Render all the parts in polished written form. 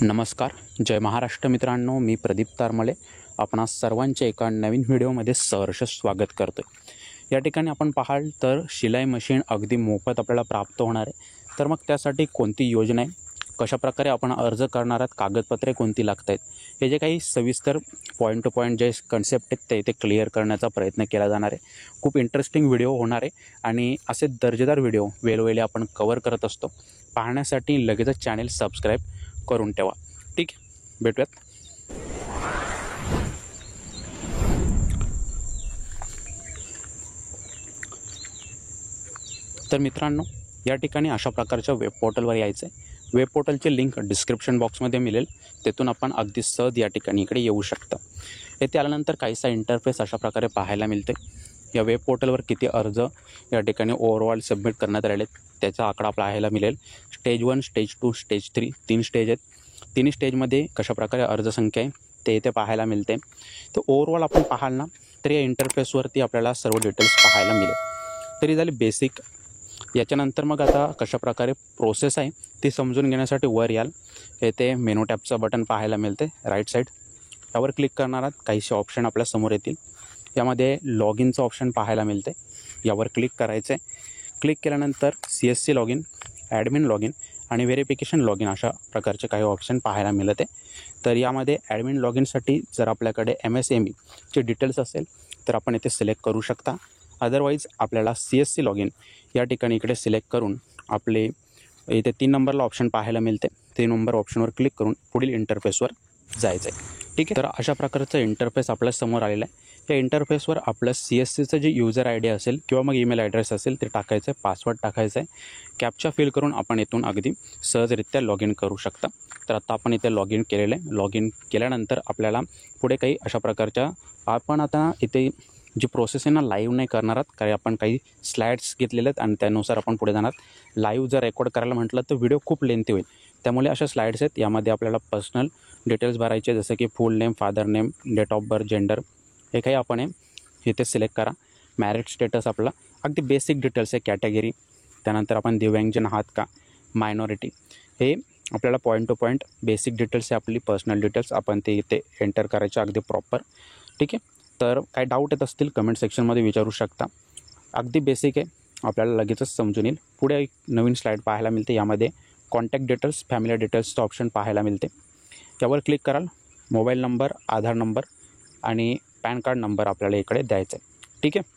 नमस्कार, जय महाराष्ट्र मित्रांनो. मी प्रदीप तारमळे आपणा सर्वांचे एका नवीन व्हिडिओमध्ये सहर्ष स्वागत करतो. या ठिकाणी आपण पाहाल तर शिलाई मशीन अगदी मोफत आपल्याला प्राप्त होणार आहे. तर मग त्यासाठी कोणती योजना आहे, कशाप्रकारे आपण अर्ज करणार आहात, कागदपत्रे कोणती लागत आहेत, हे जे काही सविस्तर पॉईंट टू पॉईंट जे कन्सेप्ट आहेत ते क्लिअर करण्याचा प्रयत्न केला जाणार आहे. खूप इंटरेस्टिंग व्हिडिओ होणार आहे आणि असे दर्जेदार व्हिडिओ वेळोवेळी आपण कव्हर करत असतो. पाहण्यासाठी लगेचच चॅनेल सबस्क्राईब करून ठेवा. ठीक आहे, भेटूयात. तर मित्रांनो, या ठिकाणी अशा प्रकारच्या वेब पोर्टलवर यायचं आहे. वेब पोर्टलची लिंक डिस्क्रिप्शन बॉक्समध्ये मिळेल, तेथून आपण अगदी सहज या ठिकाणी इकडे येऊ शकता. येथे आल्यानंतर काहीसा इंटरफेस अशा प्रकारे पाहायला मिळते. या वेब पोर्टलवर किती अर्ज या ठिकाणी ओव्हरऑल सबमिट करण्यात आलेले त्याचा आकडा पाहायला मिळेल. स्टेज 1, स्टेज 2, स्टेज 3 3 स्टेज आहेत. तिन्ही स्टेजमध्ये कशाप्रकारे अर्जसंख्या आहे ते इथे पाहायला मिळते. तर ओव्हरऑल आपण पाहाल ना, तर या इंटरफेसवरती आपल्याला सर्व डिटेल्स पाहायला मिळेल. तरी झाली बेसिक. याच्यानंतर मग आता कशाप्रकारे प्रोसेस आहे ती समजून घेण्यासाठी वर याल. येथे मेनू टॅबचं बटन पाहायला मिळते राईट साईड. यावर क्लिक करणारात काहीसे ऑप्शन आपल्या समोर येतील. यामध्ये लॉग इनचं ऑप्शन पाहायला मिळते. यावर क्लिक करायचं आहे. क्लिक केल्यानंतर CSC log in, admin log in आणि व्हेरिफिकेशन लॉग इन अशा प्रकारचे काही ऑप्शन पाहायला मिळते. तर यामध्ये ॲडमिन लॉग इनसाठी जर आपल्याकडे MSME चे डिटेल्स असेल तर आपण इथे सिलेक्ट करू शकता. अदरवाईज आपल्याला CSC लॉग इन या ठिकाणी इकडे सिलेक्ट करून आपले इथे 3 नंबरला ऑप्शन पाहायला मिळते. 3 नंबर ऑप्शनवर क्लिक करून पुढील इंटरफेसवर जायचं आहे. ठीक आहे, तर अशा प्रकारचं इंटरफेस आपल्या समोर आलेलं आहे. या इंटरफेसवर आपलं CSCचं जे युजर ID असेल किंवा मग ईमेल ॲड्रेस असेल ते टाकायचं आहे, पासवर्ड टाकायचं आहे. कॅप्चा फिल करून आपण इथून अगदी सहजरित्या लॉग इन करू शकता. तर आता आपण इथे लॉग इन केलेलं आहे. लॉग इन केल्यानंतर आपल्याला पुढे काही अशा प्रकारच्या आपण आता इथे जी प्रोसेस आहे ना, लाईव्ह नाही करणार आहात, कारण आपण काही स्लाइड्स घेतलेले आहेत आणि त्यानुसार आपण पुढे जाणार. लाईव्ह जर रेकॉर्ड करायला म्हटलं तर व्हिडिओ खूप लेंथी होईल. त्यामुळे अशा स्लाइड्स आहेत. यामध्ये आपल्याला पर्सनल डिटेल्स भरायचे, जसं की full name, father name, date of birth, gender, हे काही आपण इथे सिलेक्ट करा. मॅरिड स्टेटस आपला अगदी बेसिक डिटेल्स आहे. कॅटेगरी, त्यानंतर आपण दिव्यांगजन आहात का, मायनॉरिटी, हे आपल्याला point two point basic details आहे. आपली पर्सनल डिटेल्स आपण ते इथे एंटर करायचे अगदी प्रॉपर. ठीक आहे, तर काही डाऊट येत असतील कमेंट सेक्शनमध्ये विचारू शकता. अगदी बेसिक आहे, आपल्याला लगेचच समजून येईल. पुढे एक नवीन स्लाईड पाहायला मिळते. यामध्ये कॉन्टॅक्ट डिटेल्स, फॅमिली डिटेल्सचं ऑप्शन पाहायला मिळते. त्यावर क्लिक कराल. मोबाईल नंबर, आधार नंबर आणि पॅन कार्ड नंबर आपल्याला इकडे द्यायचा आहे. ठीक आहे,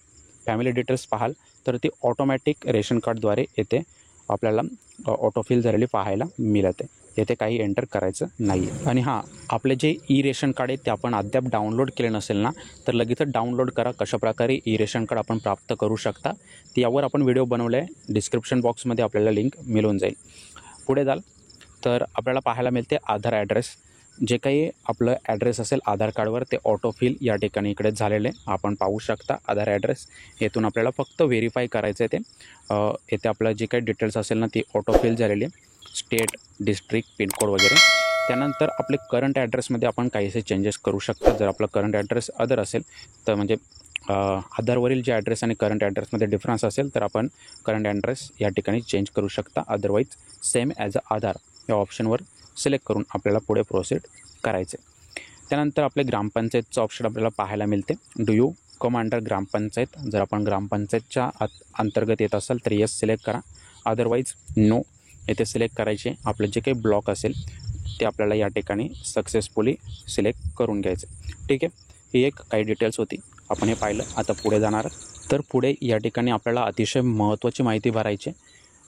फॅमिली डिटेल्स पाहाल तर ती ऑटोमॅटिक रेशन कार्डद्वारे येथे आपल्याला ऑटोफिल झालेली पाहायला मिळते. येथे काही एंटर करायचं नाही आहे. आणि हां, आपले जे रेशन कार्ड आहे ते आपण अद्याप डाउनलोड केले नसेल ना, तर लगेचच डाउनलोड करा. कशाप्रकारे रेशन कार्ड आपण प्राप्त करू शकता यावर आपण व्हिडिओ बनवला आहे. डिस्क्रिप्शन बॉक्समध्ये आपल्याला लिंक मिळून जाईल. पुढे जाल तर आपल्याला पाहायला मिळते आधार ॲड्रेस. जे काही आपलं ॲड्रेस असेल आधार कार्डवर ते ऑटोफिल या ठिकाणी इकडे झालेले आपण पाहू शकता. आधार ॲड्रेस येथून आपल्याला फक्त व्हेरीफाय करायचं आहे. ते येथे आपलं जे काही डिटेल्स असेल ना ती ऑटोफिल झालेली आहे. स्टेट, डिस्ट्रिक्ट, पिनकोड वगैरे. त्यानंतर आपले करंट ॲड्रेसमध्ये आपण काहीसे चेंजेस करू शकता. जर आपला करंट ॲड्रेस अदर असेल तर म्हणजे आधारवरील जे ॲड्रेस आणि करंट ॲड्रेसमध्ये डिफरन्स असेल तर आपण करंट ॲड्रेस या ठिकाणी चेंज करू शकता. अदरवाईज सेम ॲज आधार या ऑप्शनवर सिलेक्ट करून आपल्याला पुढे प्रोसीड करायचे. त्यानंतर आपले ग्रामपंचायतचं ऑप्शन आपल्याला पाहायला मिळते. डू यू कम अंडर ग्रामपंचायत. जर आपण ग्रामपंचायतच्या अंतर्गत येत असाल तर येस सिलेक्ट करा. अदरवाईज नो येथे सिलेक्ट करायचे. आपलं जे काही ब्लॉक असेल ते आपल्याला या ठिकाणी सक्सेसफुली सिलेक्ट करून घ्यायचे. ठीक आहे, ही एक काही डिटेल्स होती, आपण हे पाहिलं. आता पुढे जाणार तर पुढे या ठिकाणी आपल्याला अतिशय महत्त्वाची माहिती भरायची.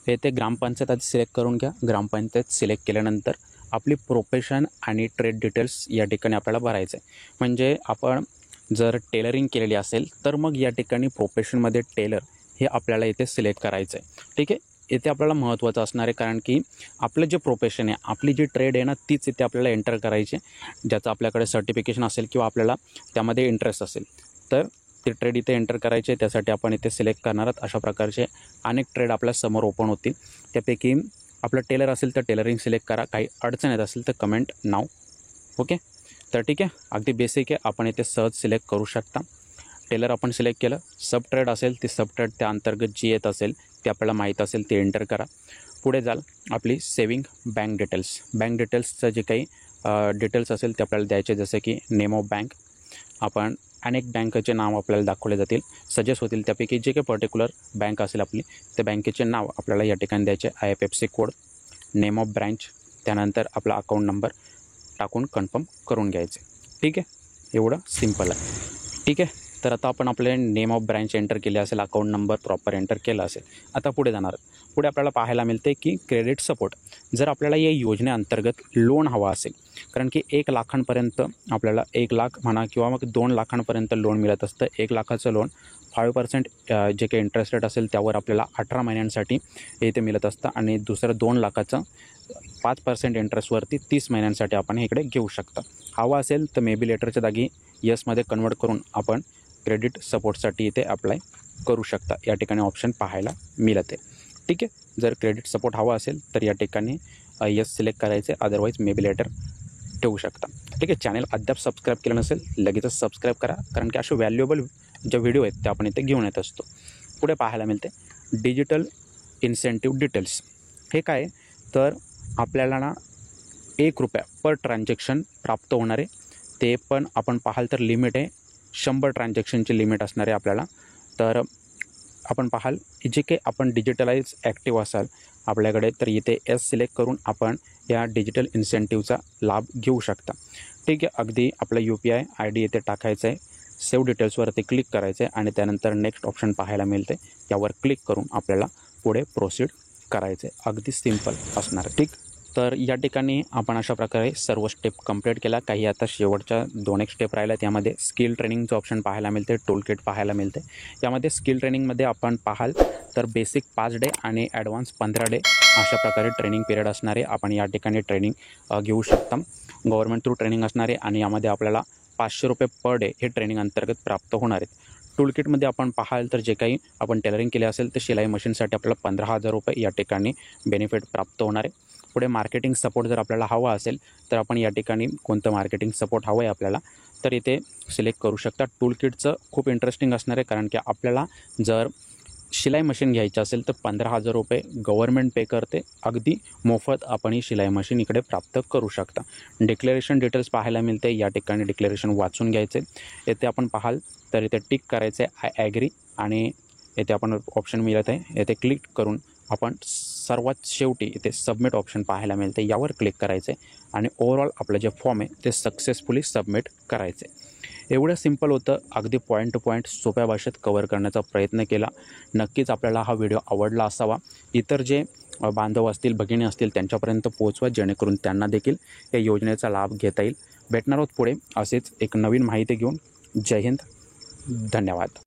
येथे ग्रामपंचायत आधी सिलेक्ट करून घ्या. ग्रामपंचायत सिलेक्ट केल्यानंतर आपली प्रोफेशन आणि ट्रेड डिटेल्स या ठिकाणी आपल्याला भरायचं आहे. म्हणजे आपण जर टेलरिंग केलेली असेल तर मग या ठिकाणी प्रोफेशनमध्ये टेलर हे आपल्याला इथे सिलेक्ट करायचं आहे. ठीक आहे, इथे आपल्याला महत्त्वाचं असणार आहे, कारण की आपलं जे प्रोफेशन आहे, आपली जी ट्रेड आहे ना, तीच इथे आपल्याला एंटर करायची. ज्याचं आपल्याकडे सर्टिफिकेशन असेल किंवा आपल्याला त्यामध्ये इंटरेस्ट असेल तर ते ट्रेड इथे एंटर करायचे. त्यासाठी आपण इथे सिलेक्ट करणार आहोत. अशा प्रकारचे अनेक ट्रेड आपल्या समोर ओपन होतील. त्यापैकी आपलं टेलर असेल तर टेलरिंग सिलेक्ट करा. काही अडचण येत असेल तर कमेंट नाव. ओके, तर ठीक आहे, अगदी बेसिक आहे. आपण इथे सहज सिलेक्ट करू शकता. टेलर आपण सिलेक्ट केलं. सब ट्रेड असेल ती सब ट्रेड त्या अंतर्गत जी येत असेल ते आपल्याला माहीत असेल ते एंटर करा. पुढे जाल, आपली सेविंग बँक डिटेल्सचं जे काही डिटेल्स असेल ते आपल्याला द्यायचे, जसे की नेम ऑफ बँक. आपण अनेक बँकेचे नाव आपल्याला दाखवले जातील, सजेस्ट होतील. त्यापैकी जे काही पर्टिक्युलर बँक असेल आपली, त्या बँकेचे नाव आपल्याला या ठिकाणी द्यायचे. IFSC code, name of branch, त्यानंतर आपला अकाउंट नंबर टाकून कन्फर्म करून घ्यायचे. ठीक आहे, एवढं सिम्पल आहे. ठीक आहे, तर आता आपण आपले नेम ऑफ ब्रँच एंटर केले असेल, अकाउंट नंबर प्रॉपर एंटर केला असेल. आता पुढे जाणार, पुढे आपल्याला पाहायला मिळते की क्रेडिट सपोर्ट. जर आपल्याला या योजनेअंतर्गत लोन हवा असेल, कारण की 1 लाखांपर्यंत आपल्याला 1 लाख म्हणा किंवा मग 2 लाखांपर्यंत लोन मिळत असतं. 1 लाखाचं लोन 5% जे काही इंटरेस्ट रेट असेल त्यावर आपल्याला 18 महिन्यांसाठी इथे मिळत असतं, आणि दुसरं 2 लाखाचं 5% इंटरेस्टवरती 30 महिन्यांसाठी आपण इकडे घेऊ शकता. हवा असेल तर मे बी लेटरच्या जागी येसमध्ये कन्वर्ट करून आपण क्रेडिट सपोर्टसाठी इथे अप्लाय करू शकता. या ठिकाणी ऑप्शन पाहायला मिळते. ठीक आहे, जर क्रेडिट सपोर्ट हवा असेल तर या ठिकाणी येस सिलेक्ट करायचे, अदरवाईज मे बी लेटर ठेवू शकता. ठीक आहे, चॅनल अद्याप सबस्क्राईब केलं नसेल लगेचच सबस्क्राईब करा, कारण की असे व्हॅल्युएबल जे व्हिडिओ आहेत ते आपण इथे घेऊन येत असतो. पुढे पाहायला मिळते डिजिटल इन्सेंटिव्ह डिटेल्स. हे काय, तर आपल्याला ना ₹1 पर ट्रान्झॅक्शन प्राप्त होणारे, ते पण आपण पाहाल तर लिमिट आहे 100 ट्रान्झॅक्शनची लिमिट असणार आहे आपल्याला. तर आपण पाहाल जे काही आपण डिजिटलाइज ॲक्टिव्ह असाल आपल्याकडे, तर इथे एस सिलेक्ट करून आपण या डिजिटल इन्सेंटिव्हचा लाभ घेऊ शकता. ठीक आहे, अगदी आपला UPI ID इथे टाकायचं आहे, सेव्ह डिटेल्सवरती क्लिक करायचं आहे, आणि त्यानंतर नेक्स्ट ऑप्शन पाहायला मिळते, यावर क्लिक करून आपल्याला पुढे प्रोसीड करायचं आहे. अगदी सिम्पल असणार. ठीक, तर या ठिकाणी आपण अशा प्रकारे सर्व स्टेप कंप्लीट केला. काही आता शेवटच्या 2-1 स्टेप राहिल्या, त्यामध्ये स्किल ट्रेनिंगचं ऑप्शन पाहायला मिळते, टूल किट पाहायला मिळते. यामध्ये स्किल ट्रेनिंगमध्ये आपण पाहाल तर बेसिक 5 डे आणि ॲडव्हान्स 15 डे अशा प्रकारे ट्रेनिंग पिरियड असणारे आपण या ठिकाणी ट्रेनिंग घेऊ शकता. गव्हर्नमेंट थ्रू ट्रेनिंग असणारे, आणि यामध्ये आपल्याला ₹500 पर डे हे ट्रेनिंग अंतर्गत प्राप्त होणार आहेत. टूल किटमध्ये आपण पाहाल तर जे काही आपण टेलरिंग केले असेल तर शिलाई मशीनसाठी आपल्याला ₹15,000 या ठिकाणी बेनिफिट प्राप्त होणार आहे. पुढे मार्केटिंग सपोर्ट जर आपल्याला हवा असेल तर आपण या ठिकाणी कोणतं मार्केटिंग सपोर्ट हवं आहे आपल्याला, तर इथे सिलेक्ट करू शकता. टूल किटचं खूप इंटरेस्टिंग असणार आहे, कारण की आपल्याला जर शिलाई मशीन घ्यायची असेल तर ₹15,000 गव्हर्नमेंट पे करते. अगदी मोफत आपण ही शिलाई मशीन इकडे प्राप्त करू शकता. डिक्लेरेशन डिटेल्स पाहायला मिळते, या ठिकाणी डिक्लेरेशन वाचून घ्यायचे. येथे आपण पाहाल तर इथे टिक करायचे आय ॲग्री, आणि येथे आपण ऑप्शन मिळत आहे, येथे क्लिक करून आपण सर्वात शेवटी इथे सबमिट ऑप्शन पाहायला मिळते, यावर क्लिक करायचे, आणि ओव्हरऑल आपलं जे फॉर्म आहे ते सक्सेसफुली सबमिट करायचे. एवढं सिम्पल होतं. अगदी पॉईंट टू पॉईंट सोप्या भाषेत कव्हर करण्याचा प्रयत्न केला. नक्कीच आपल्याला हा व्हिडिओ आवडला असावा. इतर जे बांधव असतील, भगिनी असतील त्यांच्यापर्यंत पोहोचवा, जेणेकरून त्यांना देखील या योजनेचा लाभ घेता येईल. भेटणार आहोत पुढे असेच एक नवीन माहिती घेऊन. जय हिंद, धन्यवाद.